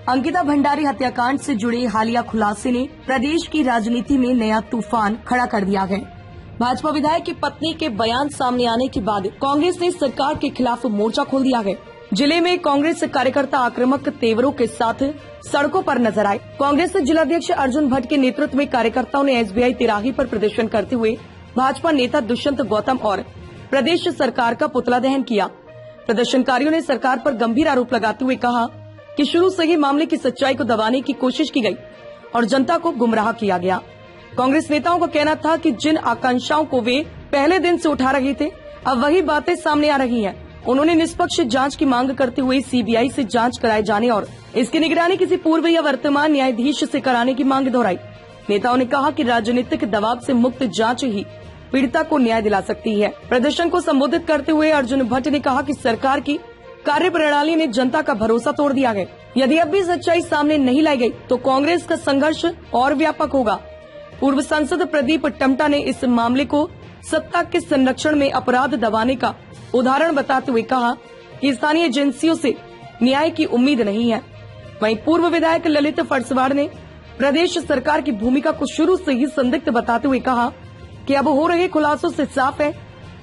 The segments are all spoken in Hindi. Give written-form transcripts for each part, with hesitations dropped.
अंकिता भंडारी हत्याकांड से जुड़े हालिया खुलासे ने प्रदेश की राजनीति में नया तूफान खड़ा कर दिया है। भाजपा विधायक की पत्नी के बयान सामने आने के बाद कांग्रेस ने सरकार के खिलाफ मोर्चा खोल दिया है। जिले में कांग्रेस कार्यकर्ता आक्रामक तेवरों के साथ सड़कों पर नजर आए। कांग्रेस जिलाध्यक्ष अर्जुन भट्ट के नेतृत्व में कार्यकर्ताओं ने SBI तिराही पर प्रदर्शन करते हुए भाजपा नेता दुष्यंत गौतम और प्रदेश सरकार का पुतला दहन किया। प्रदर्शनकारियों ने सरकार पर गंभीर आरोप लगाते हुए कहा कि शुरू से ही मामले की सच्चाई को दबाने की कोशिश की गई और जनता को गुमराह किया गया। कांग्रेस नेताओं का कहना था कि जिन आकांक्षाओं को वे पहले दिन से उठा रहे थे, अब वही बातें सामने आ रही हैं। उन्होंने निष्पक्ष जांच की मांग करते हुए CBI से जांच कराए जाने और इसकी निगरानी किसी पूर्व या वर्तमान न्यायाधीश से कराने की मांग दोहराई। नेताओं ने कहा कि राजनीतिक दबाव से मुक्त जांच ही पीड़िता को न्याय दिला सकती है। प्रदर्शन को संबोधित करते हुए अर्जुन भट्ट ने कहा कि सरकार की कार्यप्रणाली ने जनता का भरोसा तोड़ दिया है। यदि अब भी सच्चाई सामने नहीं लाई गई तो कांग्रेस का संघर्ष और व्यापक होगा। पूर्व सांसद प्रदीप टमटा ने इस मामले को सत्ता के संरक्षण में अपराध दबाने का उदाहरण बताते हुए कहा कि स्थानीय एजेंसियों से न्याय की उम्मीद नहीं है। वहीं पूर्व विधायक ललित फरसवाड़ ने प्रदेश सरकार की भूमिका को शुरू से ही संदिग्ध बताते हुए कहा कि अब हो रहे खुलासों से साफ है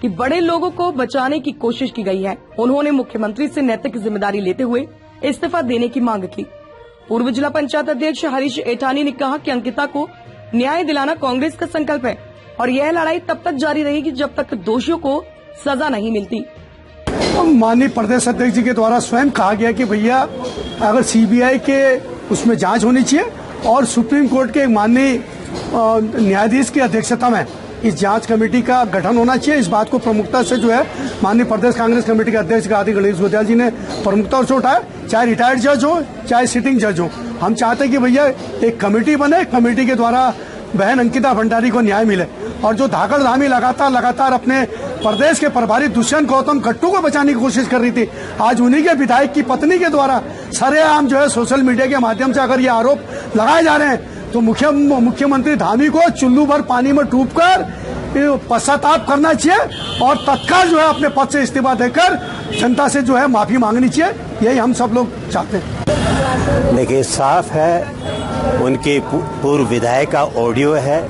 कि बड़े लोगों को बचाने की कोशिश की गई है। उन्होंने मुख्यमंत्री से नैतिक जिम्मेदारी लेते हुए इस्तीफा देने की मांग की। पूर्व जिला पंचायत अध्यक्ष हरीश एठानी ने कहा कि अंकिता को न्याय दिलाना कांग्रेस का संकल्प है और यह लड़ाई तब तक जारी रहेगी जब तक दोषियों को सजा नहीं मिलती। माननीय प्रदेश अध्यक्ष जी के द्वारा स्वयं कहा गया कि भैया अगर CBI के उसमें जांच होनी चाहिए और सुप्रीम कोर्ट के माननीय न्यायाधीश की अध्यक्षता में इस जांच कमेटी का गठन होना चाहिए। इस बात को प्रमुखता से जो है माननीय प्रदेश कांग्रेस कमेटी के अध्यक्ष आदि गणेश गोयल जी ने प्रमुखता से उठाया, चाहे रिटायर्ड जज हो चाहे सिटिंग जज हो। हम चाहते हैं कि भैया एक कमेटी बने, कमेटी के द्वारा बहन अंकिता भंडारी को न्याय मिले और जो धाकड़ धामी लगातार अपने प्रदेश के प्रभारी दुष्यंत गौतम कट्टू को बचाने की कोशिश कर रही थी, आज उन्हीं के विधायक की पत्नी के द्वारा सरेआम जो है सोशल मीडिया के माध्यम से अगर ये आरोप लगाए जा रहे हैं तो मुख्यमंत्री धामी को चुल्लू भर पानी में डूबकर पश्चाताप करना चाहिए और तत्काल जो है अपने पद से इस्तीफा देकर जनता से जो है माफी मांगनी चाहिए। यही हम सब लोग चाहते हैं। देखिए साफ है, उनके पूर्व विधायक का ऑडियो है,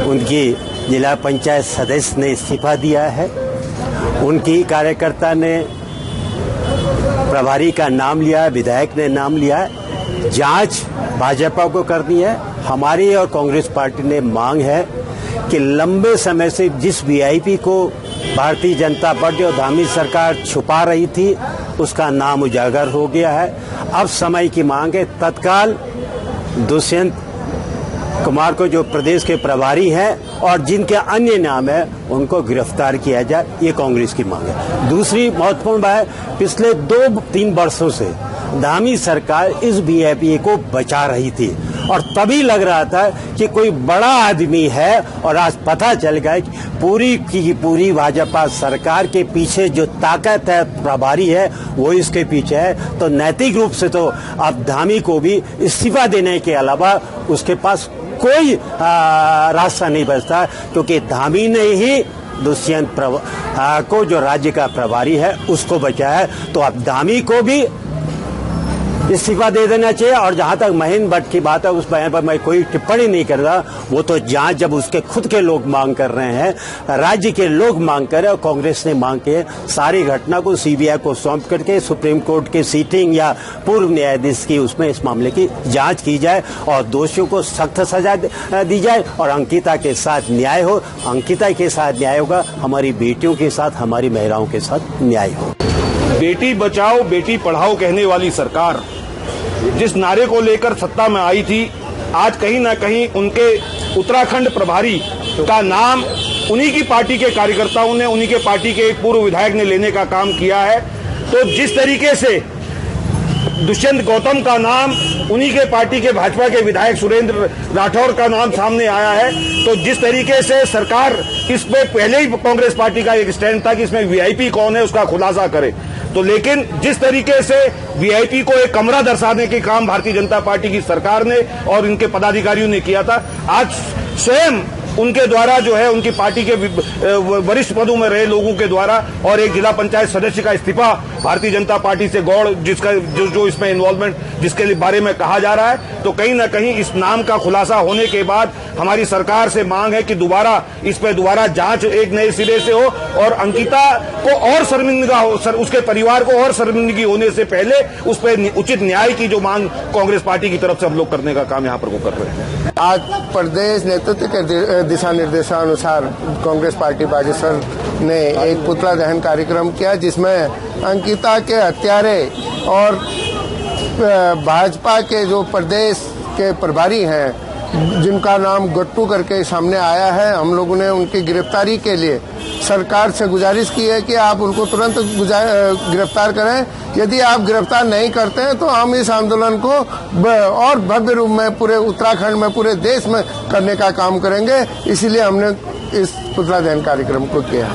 उनकी जिला पंचायत सदस्य ने इस्तीफा दिया है, उनकी कार्यकर्ता ने प्रभारी का नाम लिया है, विधायक ने नाम लिया है। जांच भाजपा को करनी है। हमारी और कांग्रेस पार्टी ने मांग है कि लंबे समय से जिस VIP को भारतीय जनता पार्टी और धामी सरकार छुपा रही थी उसका नाम उजागर हो गया है। अब समय की मांग है तत्काल दुष्यंत कुमार को जो प्रदेश के प्रभारी हैं और जिनके अन्य नाम है उनको गिरफ्तार किया जाए, ये कांग्रेस की मांग है। दूसरी महत्वपूर्ण बात है, पिछले 2-3 वर्षों से धामी सरकार इस VIP को बचा रही थी और तभी लग रहा था कि कोई बड़ा आदमी है और आज पता चल गया कि पूरी की पूरी भाजपा सरकार के पीछे जो ताकत है, प्रभारी है, वो इसके पीछे है। तो नैतिक रूप से तो अब धामी को भी इस्तीफा देने के अलावा उसके पास कोई रास्ता नहीं बचता, क्योंकि धामी ने ही दुष्यंत को जो राज्य का प्रभारी है उसको बचाया है। तो अब धामी को भी इस्तीफा दे देना चाहिए। और जहां तक महेंद्र भट्ट की बात है उस बयान पर मैं कोई टिप्पणी नहीं कर रहा, वो तो जांच जब उसके खुद के लोग मांग कर रहे हैं, राज्य के लोग मांग कर रहे हैं और कांग्रेस ने मांग के सारी घटना को CBI को सौंप करके सुप्रीम कोर्ट के सीटिंग या पूर्व न्यायाधीश की उसमें इस मामले की जांच की जाए और दोषियों को सख्त सजा दी जाए और अंकिता के साथ न्याय हो। अंकिता के साथ न्याय होगा, हमारी बेटियों के साथ, हमारी महिलाओं के साथ न्याय हो। बेटी बचाओ बेटी पढ़ाओ कहने वाली सरकार जिस नारे को लेकर सत्ता में आई थी, आज कहीं ना कहीं उनके उत्तराखंड प्रभारी का नाम उन्हीं की पार्टी के कार्यकर्ताओं ने, उन्हीं के पार्टी के एक पूर्व विधायक ने लेने का काम किया है। तो जिस तरीके से दुष्यंत गौतम का नाम उन्हीं के पार्टी के भाजपा के विधायक सुरेंद्र राठौर का नाम सामने आया है, तो जिस तरीके से सरकार इस पे पहले ही कांग्रेस पार्टी का एक स्टैंड था कि इसमें VIP कौन है उसका खुलासा करे, तो लेकिन जिस तरीके से VIP को एक कमरा दर्शाने के काम भारतीय जनता पार्टी की सरकार ने और इनके पदाधिकारियों ने किया था, आज स्वयं उनके द्वारा जो है उनकी पार्टी के वरिष्ठ पदों में रहे लोगों के द्वारा और एक जिला पंचायत सदस्य का इस्तीफा भारतीय जनता पार्टी से गौड़ जिसका जो इसमें इन्वॉल्वमेंट जिसके बारे में कहा जा रहा है, तो कहीं न कहीं इस नाम का खुलासा होने के बाद हमारी सरकार से मांग है कि इस पर दोबारा जांच एक नए सिरे से हो और अंकिता को और शर्मिंदगी हो, उसके परिवार को और शर्मिंदगी होने से पहले उस पर उचित न्याय की जो मांग कांग्रेस पार्टी की तरफ से हम लोग करने का काम यहाँ पर वो कर रहे हैं। आज प्रदेश नेतृत्व के दिशा निर्देशानुसार कांग्रेस पार्टी बागेश्वर ने एक पुतला दहन कार्यक्रम किया, जिसमें अंकिता के हत्यारे और भाजपा के जो प्रदेश के प्रभारी हैं जिनका नाम गट्टू करके सामने आया है, हम लोगों ने उनकी गिरफ्तारी के लिए सरकार से गुजारिश की है कि आप उनको तुरंत गिरफ्तार करें। यदि आप गिरफ्तार नहीं करते हैं तो हम इस आंदोलन को और भव्य रूप में पूरे उत्तराखंड में पूरे देश में करने का काम करेंगे। इसीलिए हमने इस पुतला दहन कार्यक्रम को किया।